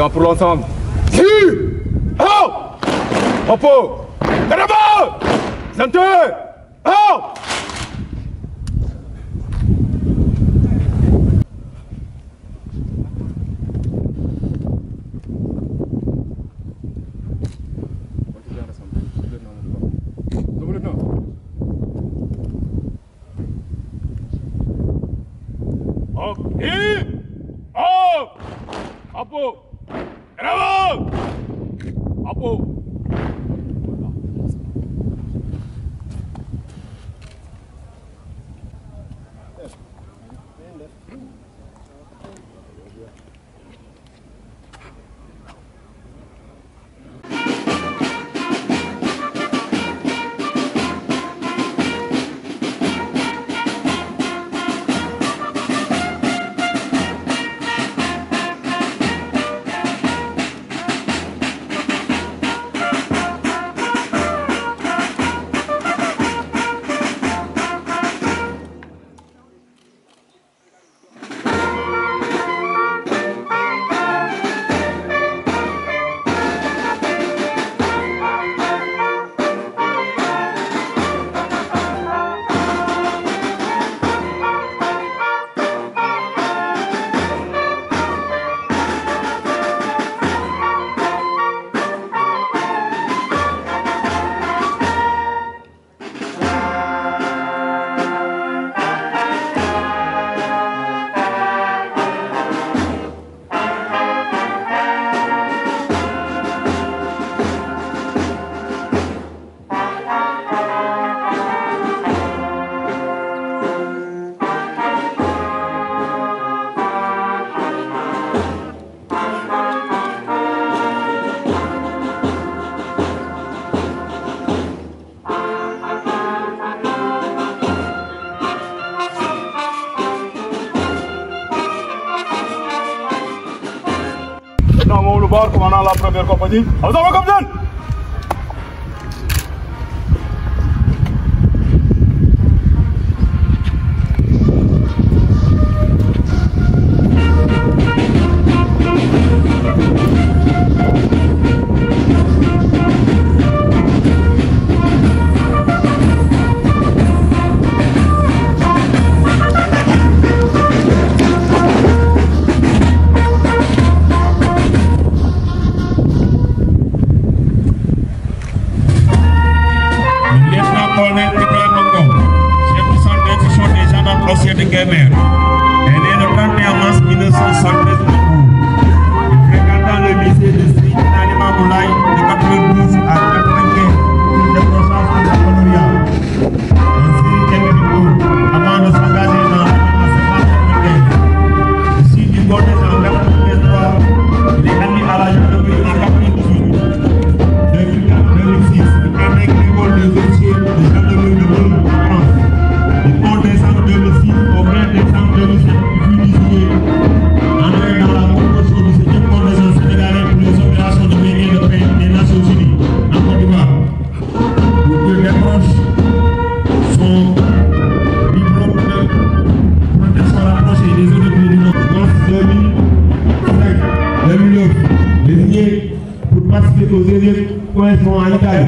Viens pour l'ensemble. Si! Oh! Repos! Caramba! Santé! Oh! Commandant la première compagnie. À vous, capitaine!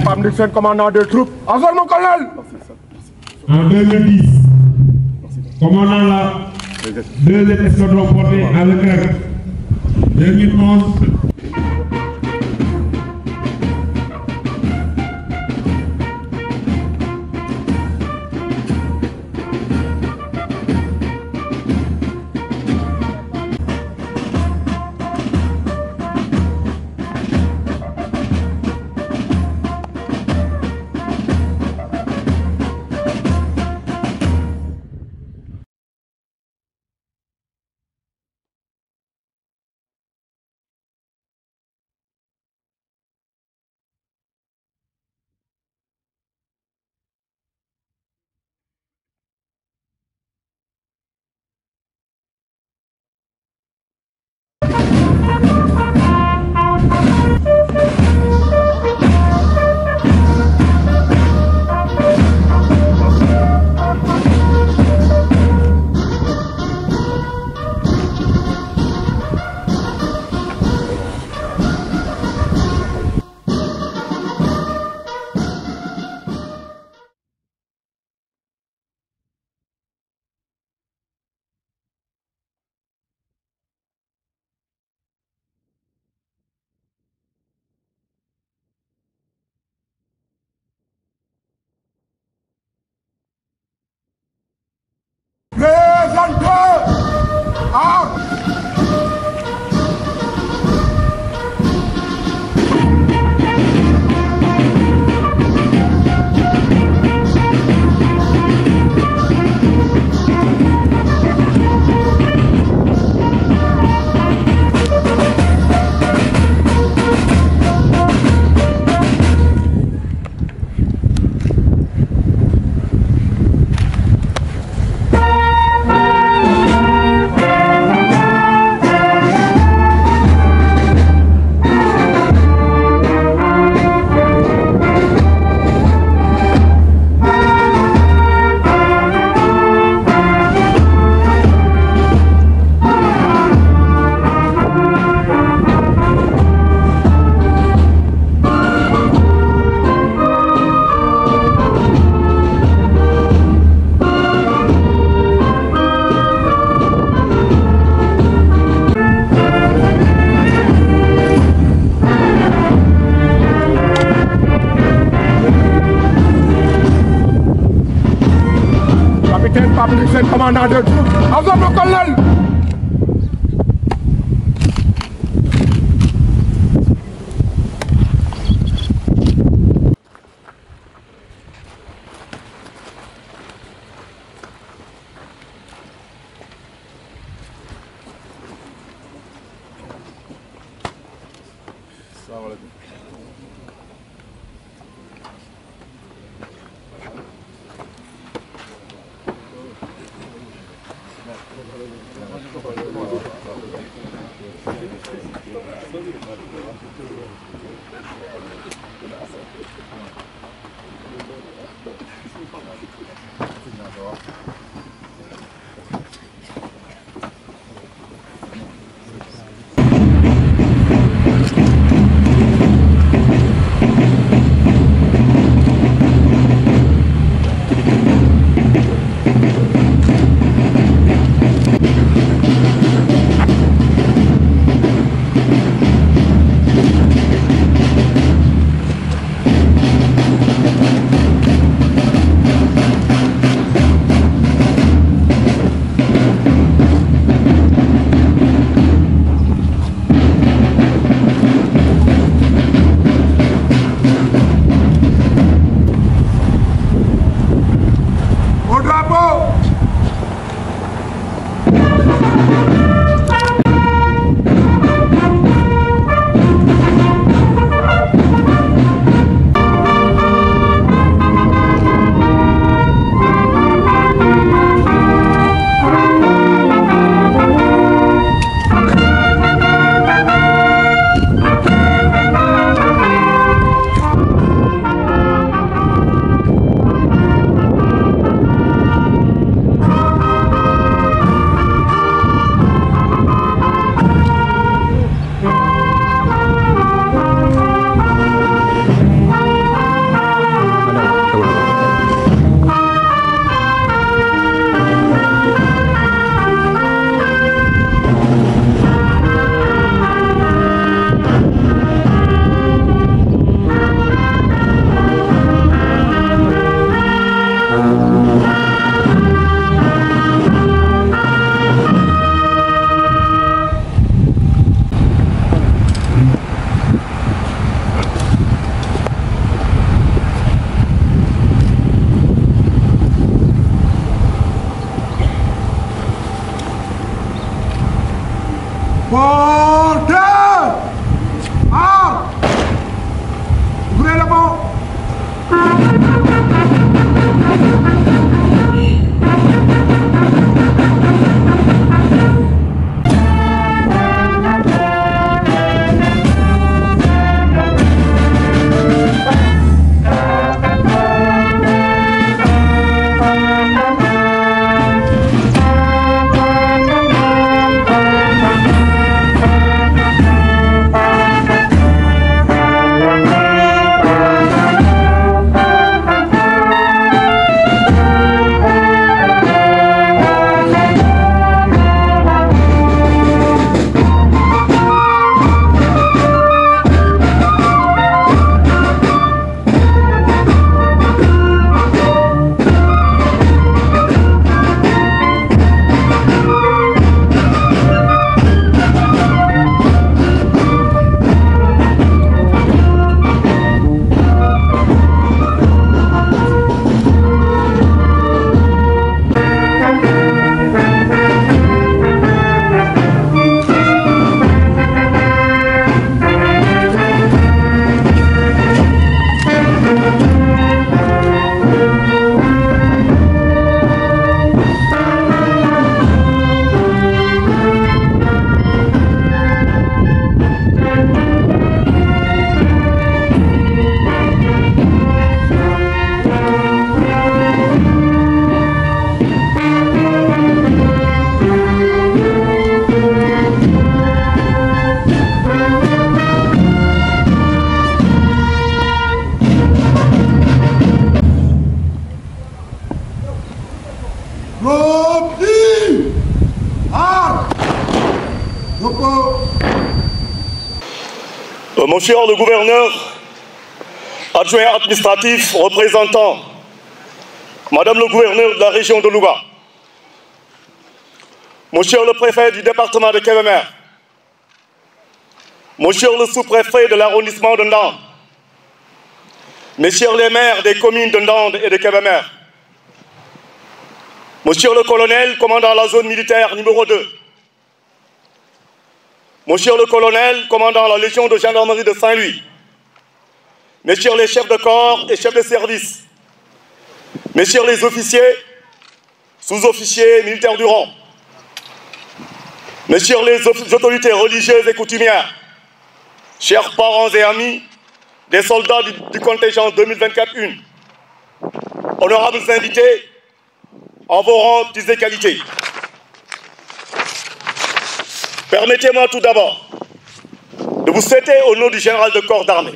Femme du commandant des troupes. Encore mon colonel. En 2010, commandant la deuxième escadron porté à Leclerc. 2011, Capitaine Pape Ndrick, commandant des troupes. Azam le colonel. Monsieur le gouverneur, adjoint administratif représentant Madame le gouverneur de la région de Louga, Monsieur le préfet du département de Kébémer, Monsieur le sous-préfet de l'arrondissement de Ndande, Messieurs les maires des communes de Ndande et de Kébémer, Monsieur le colonel commandant la zone militaire numéro 2, Monsieur le colonel commandant la légion de gendarmerie de Saint-Louis, Messieurs les chefs de corps et chefs de service, Messieurs les officiers, sous-officiers militaires du rang, Messieurs les autorités religieuses et coutumières, chers parents et amis des soldats du contingent 2024-1, honorables invités, en vos rangs et qualités. Permettez-moi tout d'abord de vous souhaiter au nom du général de corps d'armée,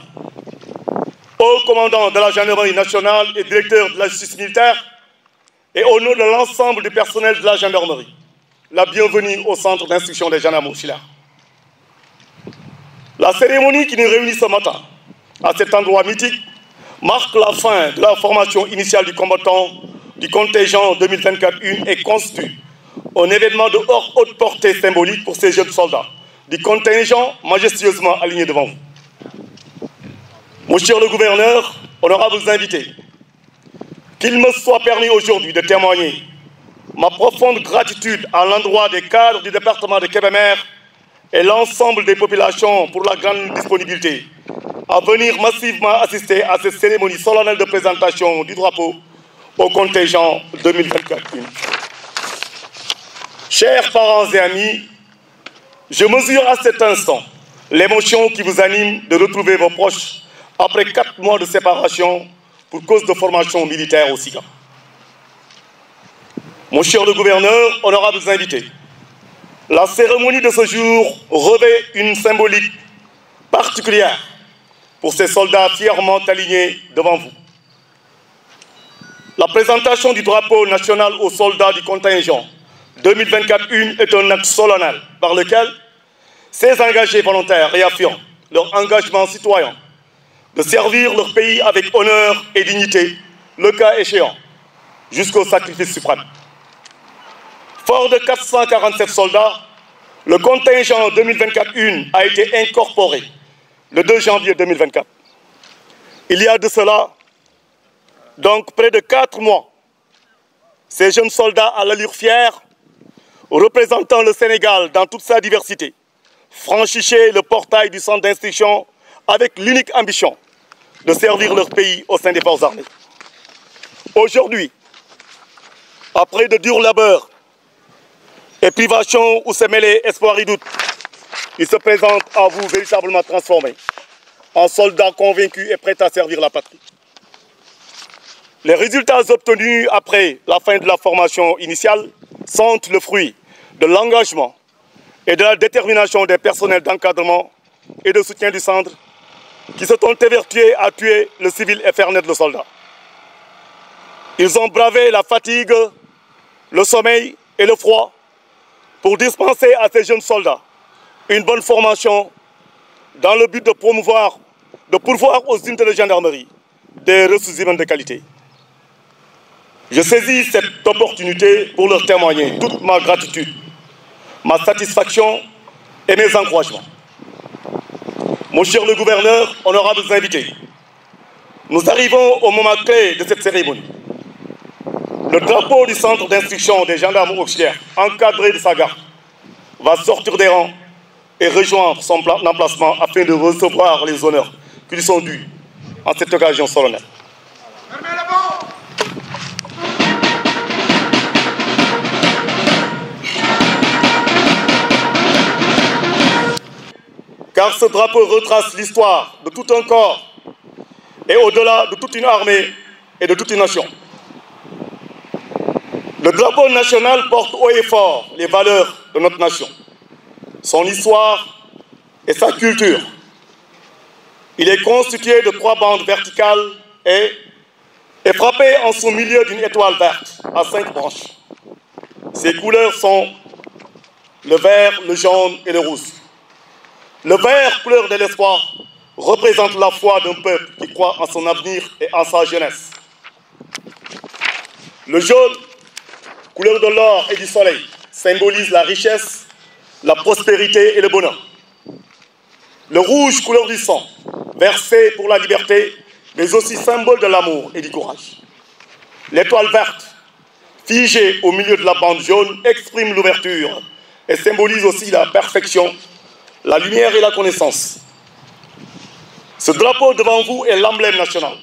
haut commandant de la gendarmerie nationale et directeur de la justice militaire, et au nom de l'ensemble du personnel de la gendarmerie, la bienvenue au centre d'instruction des gendarmes auxiliaires. La cérémonie qui nous réunit ce matin, à cet endroit mythique, marque la fin de la formation initiale du combattant du contingent 2024-1 et constitue un événement de haute portée symbolique pour ces jeunes soldats du contingent majestueusement alignés devant vous. Monsieur le gouverneur, honorables invités, qu'il me soit permis aujourd'hui de témoigner ma profonde gratitude à l'endroit des cadres du département de Kébémer et l'ensemble des populations pour la grande disponibilité à venir massivement assister à cette cérémonie solennelle de présentation du drapeau au contingent 2024. Chers parents et amis, je mesure à cet instant l'émotion qui vous anime de retrouver vos proches après 4 mois de séparation pour cause de formation militaire au SIGA. Monsieur le gouverneur, honorables invités, la cérémonie de ce jour revêt une symbolique particulière pour ces soldats fièrement alignés devant vous. La présentation du drapeau national aux soldats du contingent 2024-1 est un acte solennel par lequel ces engagés volontaires réaffirment leur engagement citoyen de servir leur pays avec honneur et dignité, le cas échéant, jusqu'au sacrifice suprême. Fort de 447 soldats, le contingent 2024-1 a été incorporé le 2 janvier 2024. Il y a de cela, donc près de 4 mois, ces jeunes soldats à l'allure fière, représentant le Sénégal dans toute sa diversité, franchissaient le portail du centre d'instruction avec l'unique ambition de servir leur pays au sein des forces armées. Aujourd'hui, après de durs labeurs et privations où se mêlent espoir et doute, ils se présentent à vous véritablement transformés en soldats convaincus et prêts à servir la patrie. Les résultats obtenus après la fin de la formation initiale sont le fruit de l'engagement et de la détermination des personnels d'encadrement et de soutien du centre qui se sont évertués à tuer le civil et faire naître le soldat. Ils ont bravé la fatigue, le sommeil et le froid pour dispenser à ces jeunes soldats une bonne formation dans le but de pourvoir aux unités de gendarmerie des ressources humaines de qualité. Je saisis cette opportunité pour leur témoigner toute ma gratitude, ma satisfaction et mes encouragements. Monsieur le gouverneur, honorables invités, nous arrivons au moment clé de cette cérémonie. Le drapeau du centre d'instruction des gendarmes auxiliaires, encadré de sa garde, va sortir des rangs et rejoindre son emplacement afin de recevoir les honneurs qui lui sont dus en cette occasion solennelle. Car ce drapeau retrace l'histoire de tout un corps et au-delà de toute une armée et de toute une nation. Le drapeau national porte haut et fort les valeurs de notre nation, son histoire et sa culture. Il est constitué de 3 bandes verticales et est frappé en son milieu d'une étoile verte à 5 branches. Ses couleurs sont le vert, le jaune et le rouge. Le vert, couleur de l'espoir, représente la foi d'un peuple qui croit en son avenir et en sa jeunesse. Le jaune, couleur de l'or et du soleil, symbolise la richesse, la prospérité et le bonheur. Le rouge, couleur du sang, versé pour la liberté, mais aussi symbole de l'amour et du courage. L'étoile verte, figée au milieu de la bande jaune, exprime l'ouverture et symbolise aussi la perfection, la lumière et la connaissance. Ce drapeau devant vous est l'emblème national.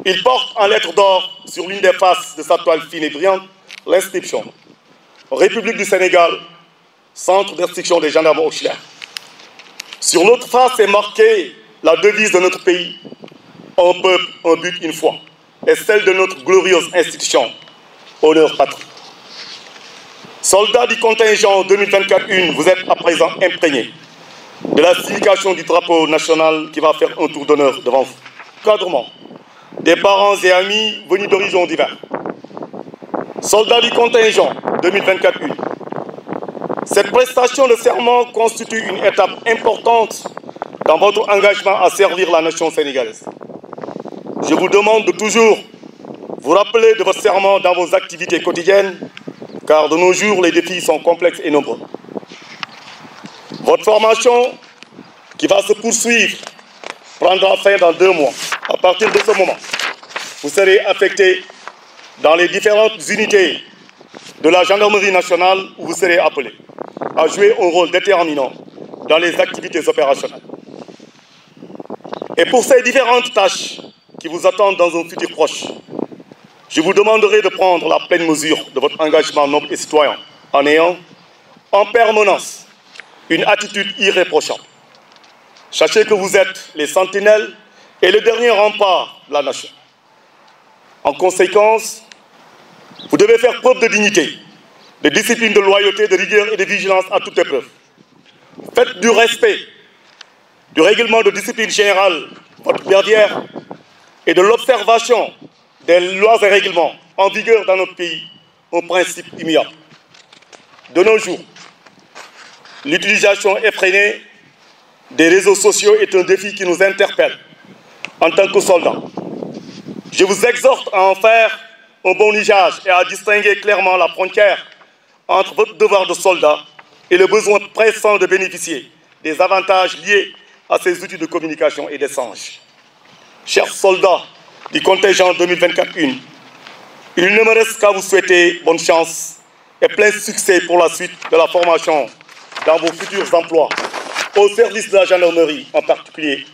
Il porte en lettres d'or sur l'une des faces de sa toile fine et brillante l'inscription « République du Sénégal, centre d'instruction des gendarmes auxiliaires ». Sur l'autre face est marquée la devise de notre pays « Un peuple, un but, une foi » et celle de notre glorieuse institution « Honneur patrie ». Soldats du contingent 2024-1, vous êtes à présent imprégnés de la signification du drapeau national qui va faire un tour d'honneur devant vous. Cadrement des parents et amis venus d'horizons divers. Soldats du contingent 2024-1. Cette prestation de serment constitue une étape importante dans votre engagement à servir la nation sénégalaise. Je vous demande de toujours vous rappeler de votre serment dans vos activités quotidiennes, car de nos jours, les défis sont complexes et nombreux. Votre formation, qui va se poursuivre, prendra fin dans 2 mois. À partir de ce moment, vous serez affecté dans les différentes unités de la gendarmerie nationale où vous serez appelé à jouer un rôle déterminant dans les activités opérationnelles. Et pour ces différentes tâches qui vous attendent dans un futur proche, je vous demanderai de prendre la pleine mesure de votre engagement noble et citoyen en ayant en permanence une attitude irréprochable. Sachez que vous êtes les sentinelles et le dernier rempart de la nation. En conséquence, vous devez faire preuve de dignité, de discipline, de loyauté, de rigueur et de vigilance à toute épreuve. Faites du respect du règlement de discipline générale votre berdière et de l'observation des lois et règlements en vigueur dans notre pays un principe immuable. De nos jours, l'utilisation effrénée des réseaux sociaux est un défi qui nous interpelle en tant que soldats. Je vous exhorte à en faire un bon usage et à distinguer clairement la frontière entre votre devoir de soldat et le besoin pressant de bénéficier des avantages liés à ces outils de communication et d'échange. Chers soldats du contingent 2024-1, il ne me reste qu'à vous souhaiter bonne chance et plein succès pour la suite de la formation dans vos futurs emplois, au service de la gendarmerie en particulier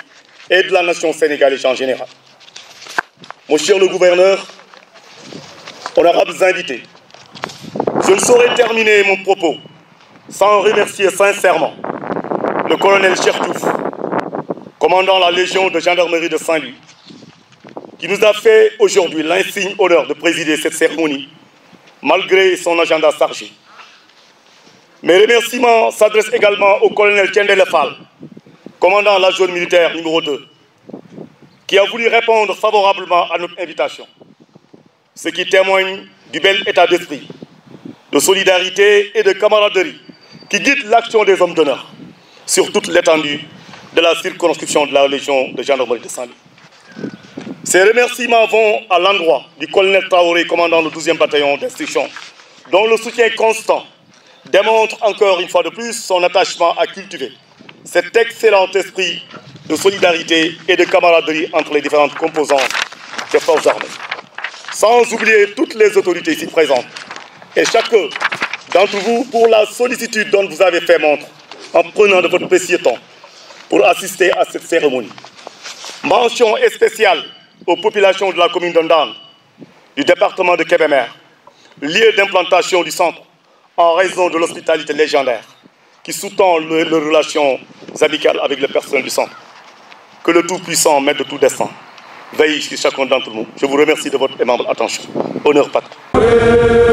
et de la nation sénégalaise en général. Mon cher le gouverneur, honorables invités, je ne saurais terminer mon propos sans remercier sincèrement le colonel Chertouf, commandant la Légion de gendarmerie de Saint-Louis, qui nous a fait aujourd'hui l'insigne honneur de présider cette cérémonie, malgré son agenda chargé. Mes remerciements s'adressent également au colonel Tiendele Fall, commandant la zone militaire numéro 2, qui a voulu répondre favorablement à notre invitation, ce qui témoigne du bel état d'esprit, de solidarité et de camaraderie qui guide l'action des hommes d'honneur sur toute l'étendue de la circonscription de la Légion de gendarmerie de Saint-Louis. Ces remerciements vont à l'endroit du colonel Traoré, commandant le 12e bataillon d'instruction, dont le soutien constant démontre encore une fois de plus son attachement à cultiver cet excellent esprit de solidarité et de camaraderie entre les différentes composantes des forces armées. Sans oublier toutes les autorités ici présentes et chacun d'entre vous pour la sollicitude dont vous avez fait montre en prenant de votre précieux temps pour assister à cette cérémonie. Mention spéciale aux populations de la commune d'Ondane, du département de Kébémer, lieu d'implantation du centre en raison de l'hospitalité légendaire qui sous-tend leurs relations amicales avec le personnel du centre. Que le Tout-Puissant, maître de tout destin, veille sur chacun d'entre nous. Je vous remercie de votre aimable attention. Honneur patrie. Alléluia.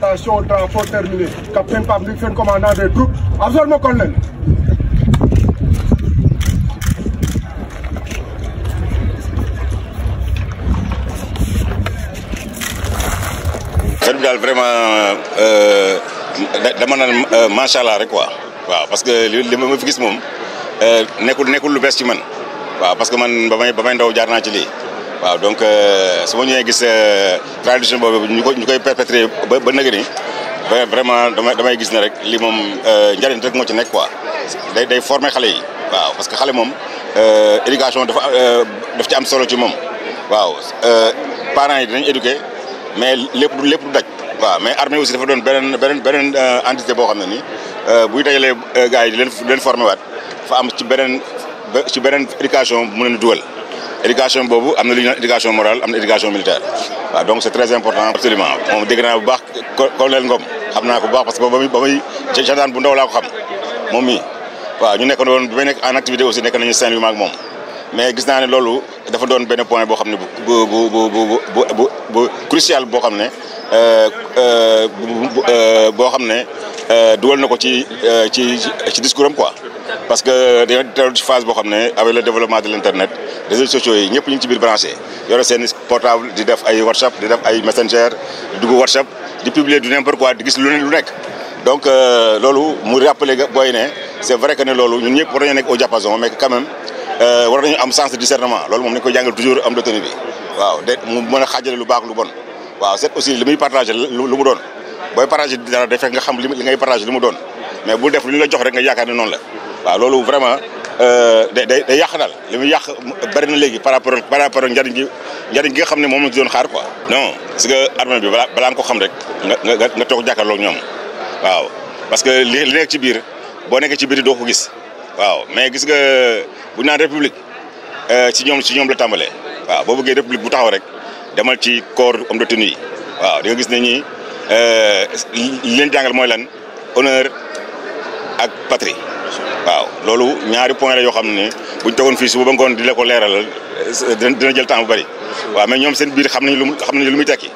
Opération drapeau terminé. Capitaine Pape Ndik Sène, commandant des troupes. Absolument, colonel. Daal vraiment dama naan macha allah rek quoi waaw parce que li ma fi gis moom nekkul lu bees ci man waaw parce que man ba may ndaw jaar naa ci lii waaw donc su ma ñëwee gis tradition boobu ñu koy perpétrer ba nëgë ni vraiment damay gis ne rek li moom njariñ rek moo ci nekk quoi day former xale yi waaw parce que xale moom éducation daf ci am solo ci moom waaw parents yi dinañ éduquer mais lépp du daj waaw mais armée aussi dafa doon beneen entité boo xam ne ni buy dajalee gars yi di leen formé waat fa am ci beneen éducation bu mu leen dugal éducation boobu am na lu ñuy naan éducation morale am na éducation militaire waaw donc c'est très important absolument moom dégg naa bu baax colonel Ngom xam naa ko bu baax parce que ba muy gendarme bu ndaw laa ko xam moom mii waaw ñu nekk woon bi may nekk en activité aussi nekk nañu Saint-Louis maak moom mais gis naa ne loolu dafa doon benn point boo xam ne bu crucial boo xam ne dugal na ko ci discours am quoi parce que dañoo teewlu ci phase boo xam ne avec le développement de l'internet réseaux sociaux yi ñëpp ñu ngi ci biir branché yore seen portable di def ay WhatsApp di def ay messenger di dugg WhatsApp di publier du n'importe quoi di gis lu nekk donc loolu mu rappelé booy ne c'est vrai que ne loolu ñun ñëpp war nañu nekk au diapason mais quand même war nañu am sens de discernement loolu moom nañu koy jàngal toujours am de tenue bi waaw de mu mën a xaajale lu baax lu bon waaw c'est aussi li muy partagé lu mu doon booy partagé dara day fekk nga xam li ngay partagé lu mu doon mais bul def li ñu la jox rek nga yaakaar ne noonu la waaw loolu vraiment day yàq daal li muy yàq bari na léegi par rapport ak njariñ gi nga xam ne moom la ci doon xaar quoi. non parce que armée bi balaa nga ko xam rek nga toog jàkkaarloo ak ñoom waaw parce que li nekk ci biir boo nekkee ci biir doo ko gis waaw mais gis nga bu ñu naan république ci ñoom la tàmbalee waaw boo bëggee république bu taxaw rek demal ci corps homme de tenue yi waaw di nga gis ne ñi li leen jàngal mooy lan honneur ak patrie waaw loolu ñaari point la yoo xam ne buñ tegoon fii suba ba ngoon di la ko leeralal dina jël temps bu bari waaw mais ñoom seen biir xam nañu lu muy tekki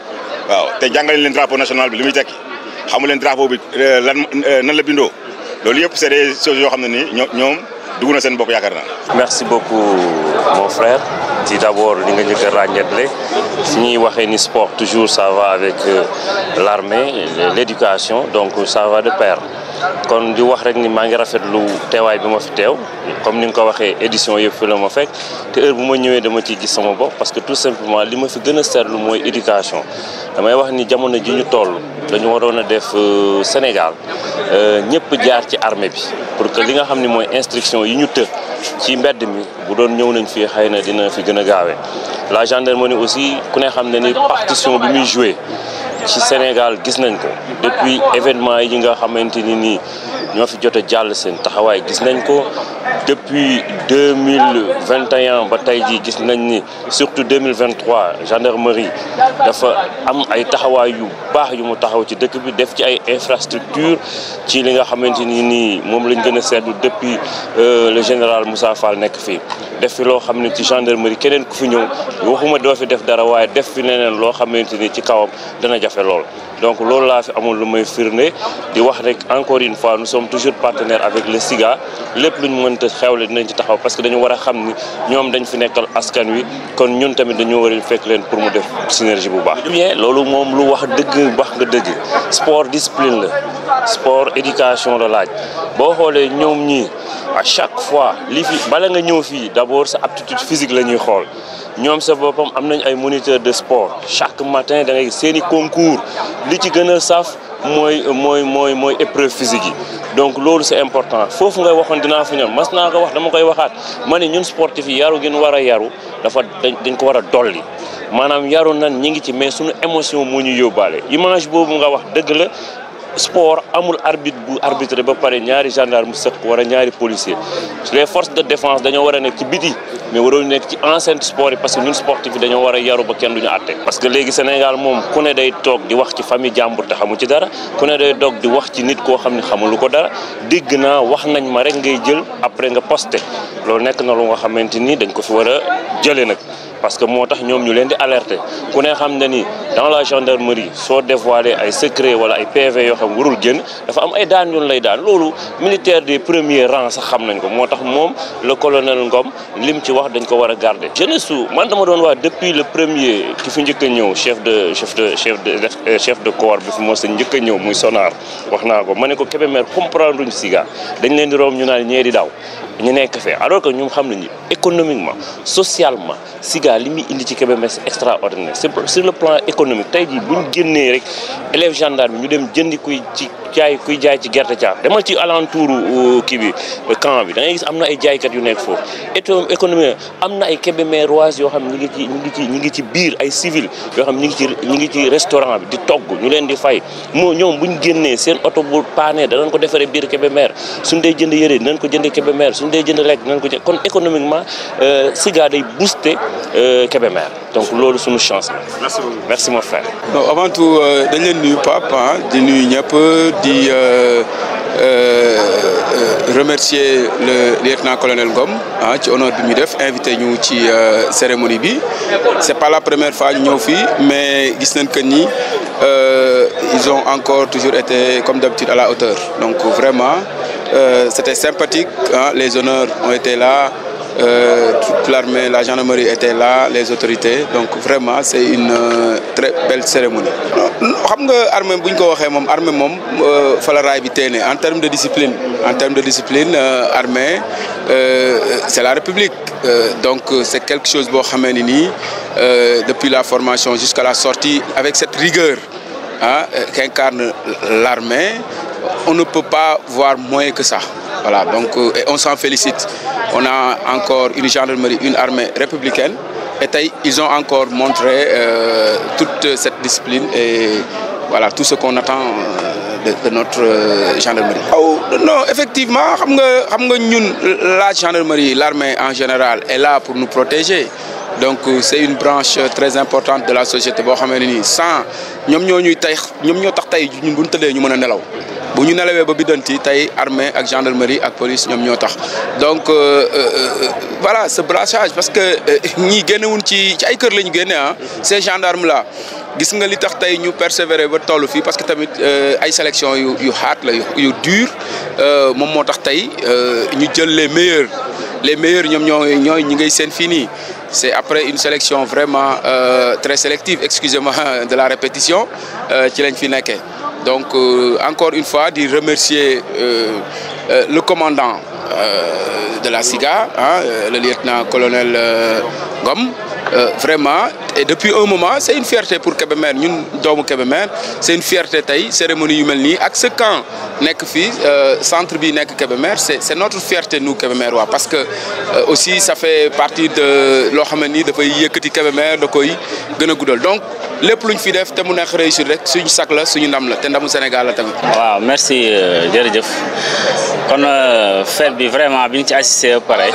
waaw te jàngale leen drapeau national bi li muy tekki xamu leen drapeau bi nan la bindoo loolu yëpp c'est des choses yoo xam ne ni ñoom dugg na seen bopp yaakaar naa. Merci beaucoup mon frère. Ci d'abord li nga njëkk a ràññeetle su ñuy waxee ni sport toujours ça va avec l'armée l'éducation donc ça va de pair kon di wax rek ni maa ngi rafetlu teewaay bi ma fi teew comme ni nga ko waxee édition yëpp fi la ma fekk te heure bu ma ñëwee dama ciy gis sama bopp parce que tout simplement li ma fi gën a seetlu mooy éducation damay wax ni jamono ji ñu toll dañu waroon a def Sénégal ñëpp jaar ci armée bi pour que li nga xam ni mooy instruction yi ñu të ci mbedd mi bu doon ñëw nañ fii xëy na dina fi gën a gaawee la gendarmerie aussi ku ne xam ne ni partition bi muy joué ci Sénégal gis nañ ko depuis événement yi nga xamante ni nii ñoo fi jot a jàll seen taxawaay gis nañ ko depuis 2021 ba tey jii gis nañ ni surtout 2023 gendarmerie dafa am ay taxawaay yu baax yu mu taxaw ci dëkk bi def ci ay infrastructure ci li nga xamante ni nii moom lañ gën a seetlu depuis le général Moussa Fall nekk fii def fi loo xam ne ci gendarmerie keneen ku fi ñëw waxuma doo fi def dara waaye def fi leneen loo xamante ni ci kawam dana jafe lool donc loolu laa fi amul lu may firnde di wax rek encore une fois nous sommes toujours partenaires avec le SIGA lépp lu ñu mënta xewle dinañ ci taxaw parce que dañu war a xam ni ñoom dañ fi nekkal askan wi kon ñun tamit dañoo war a fekk leen pour mu def synergie bu baax. bien loolu moom lu wax dëgg wax nga dëgg sport discipline la sport éducation la laaj boo xoolee ñoom ñii à chaque fois li fi bala nga ñëw fii d'abord sa aptitude physique la ñuy xool. ñoom sa boppam am nañ ay moniteurs de sport chaque matin da ngay seeni concours li ci gën a saf mooy épreuve physique yi donc loolu c'est important foofu ngay waxoon dinaa fi ñoom mas naa ko wax dama koy waxaat ma ne ñun sportif yi yaru gën war a yaru dañ ko war a dolli maanaam yaru nan ñi ngi ci mais suñu émotion moo ñu yóbbaale image boobu nga wax dëgg la sport amul arbitre bu arbitré ba pare ñaari gendarme mu sëq wala ñaari policier les forces de défense dañoo war a nekk ci biti mais waroo nekk ci enceinte sport yi parce que ñun sportif yi dañoo war a yaru ba kenn duñu àtte parce que léegi Sénégal moom ku ne day toog di wax ci famille jàmbur te xamu ci dara ku ne day toog di wax ci nit koo xam ne xamulu ko dara dégg naa wax nañ ma rek ngay jël après nga posté loolu nekk na lu nga xamante ni dañ ko fi war a jëlee nag parce que moo tax ñoom ñu leen di alerter ku ne xam ne ni dans la gendarmerie soo dévoilé ay secret wala ay PV yoo xam warul génn dafa am ay daan yoon lay daan loolu militaire des premiers rangs sax xam nañ ko moo tax moom le colonel Ngom lim ci wax dañ ko war a garder. jeunesse su man dama doon wax depuis le premier ki fi njëkk a ñëw chef de corps bi fi mos a njëkk a ñëw muy Sonar wax naa ko ma ne ko Kébémer comprendre ñu Siga dañ leen di romb ñu naan ñee di daw ñu nekk fee alors que ñoom xam nañu économiquement socialement Siga li muy indi ci Kébémer c'est extraordinaire c'est sur le plan économique tey jii bu ñu génnee rek élèves gendarme ñu dem jëndi kuy jaay ci gerte caaf demal ci alentour kii bi camp bi da ngay gis am na ay jaaykat yu nekk foofu économie am na ay Kébémerois yoo xam ñi ngi ci biir ay civil yoo xam ñi ngi ci restaurant bi di togg ñu leen di fay moo ñoom bu ñu génnee seen oto bu paane danañ ko defaree biir Kébémer suñ dee jënd yëre dinañ ko jëndee Kébémer suñ dee jënd lekk dinañ ko jënd kon économiquement Siga day booster Kébémer donc loolu suñu chance la. merci mon frère. non avant tout dañ leen nuyu Pape di nuyu ñëpp di remercier le lieutenant-colonel Ngom ci honneur bi mu def invité ñu ci cérémonie bi c'est pas la première fois ñu ñëw fii mais gis nañ que ni ils ont encore toujours été comme d'habitude à la hauteur donc vraiment c'était sympathique les honneurs ont été là. Toute l'armée, la gendarmerie était là, les autorités, donc vraiment c'est une très belle cérémonie. xam nga armée bu ñu ko waxee moom armée moom fa la raay bi teene en termes de discipline armée c'est la République donc c'est quelque chose boo xamee ni nii depuis la formation jusqu'à la sortie avec cette rigueur qu'incarne l'armée on ne peut pas voir moins que ça. Voilà, donc et on s'en félicite. On a encore une gendarmerie, une armée républicaine. Et ils ont encore montré toute cette discipline et voilà tout ce qu'on attend de notre gendarmerie. Non, effectivement, la gendarmerie, l'armée en général est là pour nous protéger. Donc c'est une branche très importante de la société boo xamee ne nii sans ñoom ñoo tax tey ñun bu ñu tëddee ñu mën a nelaw bu ñu nelawee ba biddanti tey armée ak gendarmerie ak police ñoom ñoo tax donc voilà ce brassage parce que ñii génnewuñ ci ay kër la ñu génne ces gendarmes là gis nga li tax tey ñu persévérer ba toll fii parce que tamit ay sélection yu hard la yu dur moom moo tax tey ñu jël les meilleurs ñoom ñooy ñi ngay seen fii nii. C'est après une sélection vraiment très sélective, excusez-moi de la répétition, ci lañ fi nekkee. Donc encore une fois di remercier le commandant de la Siga, le lieutenant-colonel Ngom. Vraiment et depuis un moment c'est une fierté pour Kébémer ñun doomu Kébémer c'est une fierté tey cérémonie yu mel nii ak ce camp nekk fii centre bi nekk Kébémer c'est notre fierté nous Kébémerois parce que aussi ça fait partie de loo xam ne nii dafay yëkkati Kébémer da koy gën a guddal donc lépp luñ fi def te mu nekk réussir rek suñu sac la suñu ndam la te ndamu Sénégal la tamit. waaw merci jërëjëf kon fête bi vraiment bi ñu ci assisté ba pare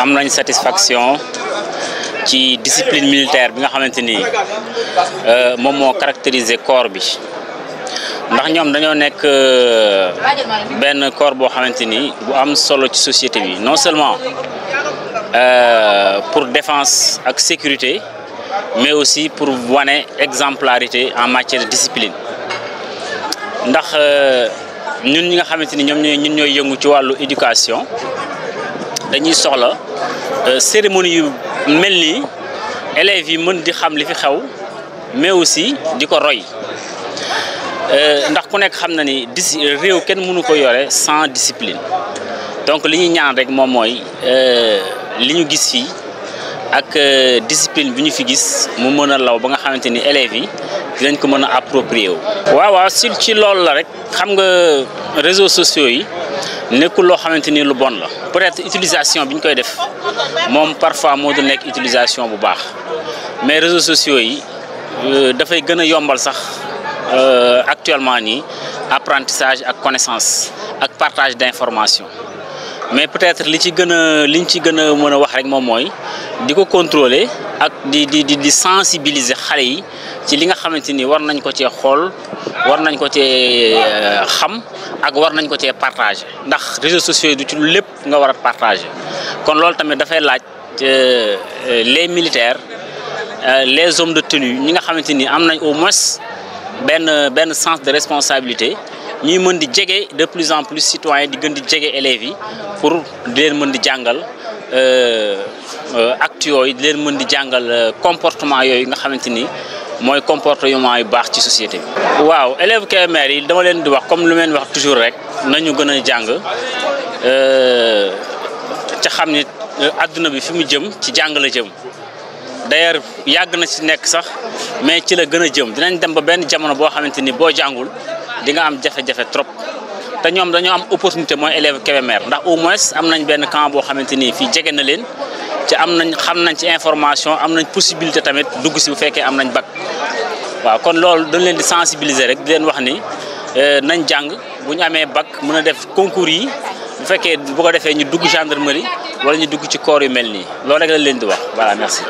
am nañ satisfaction. ci discipline militaire bi nga xamante ni moom moo caractériser corps bi ndax ñoom dañoo nekk benn corps boo xamante ni bu am solo ci société bi non seulement pour défense ak sécurité mais aussi pour wane exemplarité en matière de discipline ndax ñun ñi nga xamante ni ñun ñooy yëngu ci wàllu éducation dañuy soxla cérémonie yu mel nii élèves yi mën di xam li fi xew mais aussi di ko roy ndax ku nekk xam na ni réew kenn mënu ko yore sans discipline donc li ñuy ñaan rek moom mooy li ñu gis fii ak discipline bi ñu fi gis mu mën a law ba nga xamante ni élèves yi dinañ ko mën a approprier wu. waaw ci loolu la rek xam nga réseaux sociaux yi nekkul loo xamante ni lu bon la peut-être utilisation bi ñu koy def moom parfois moo du nekk utilisation bu baax mais réseaux sociaux yi dafay gën a yombal sax actuellement nii apprentissage ak connaissance ak partage d'information mais peut-être liñ ci gën a mën a wax rek moom mooy di ko contrôler ak di sensibiliser xale yi ci li nga xamante ni war nañ ko cee xool war nañ ko cee xam ak war nañ ko cee partager ndax réseaux sociaux yi du ci lépp nga war a partager kon loolu tamit dafay laaj les militaires les hommes de tenue ñi nga xamante ni am nañ au moins benn sens de responsabilité ñuy mën di jege de plus en plus citoyens di gën di jege élèves yi pour di leen mën di jàngal actes yooyu di leen mën di jàngal comportement yooyu nga xamante ni mooy comportement yu baax ci société bi. waaw élèves Kébémer yi dama leen di wax comme lu leen wax toujours rek nañu gën a jàng ca xam ni adduna bi fi mu jëm ci jàng la jëm d'ailleurs yàgg na ci nekk sax mais ci la gën a jëm dinañ dem ba benn jamono boo xamante ni boo jàngul di nga am jafe-jafe trop te ñoom dañoo am opportunité mooy élèves Kébémer ndax au moins am nañ benn camp boo xamante ni fii jege na leen ci am nañ xam nañ ci information am nañ possibilité tamit dugg si bu fekkee am nañ bac waaw kon loolu dañ leen di sensibiliser rek di leen wax ni nañ jàng bu ñu amee bac mën a def concours yi bu fekkee bu ko defee ñu dugg gendarmerie wala ñu dugg ci corps yu mel nii loolu rek lañ leen di wax voilà merci.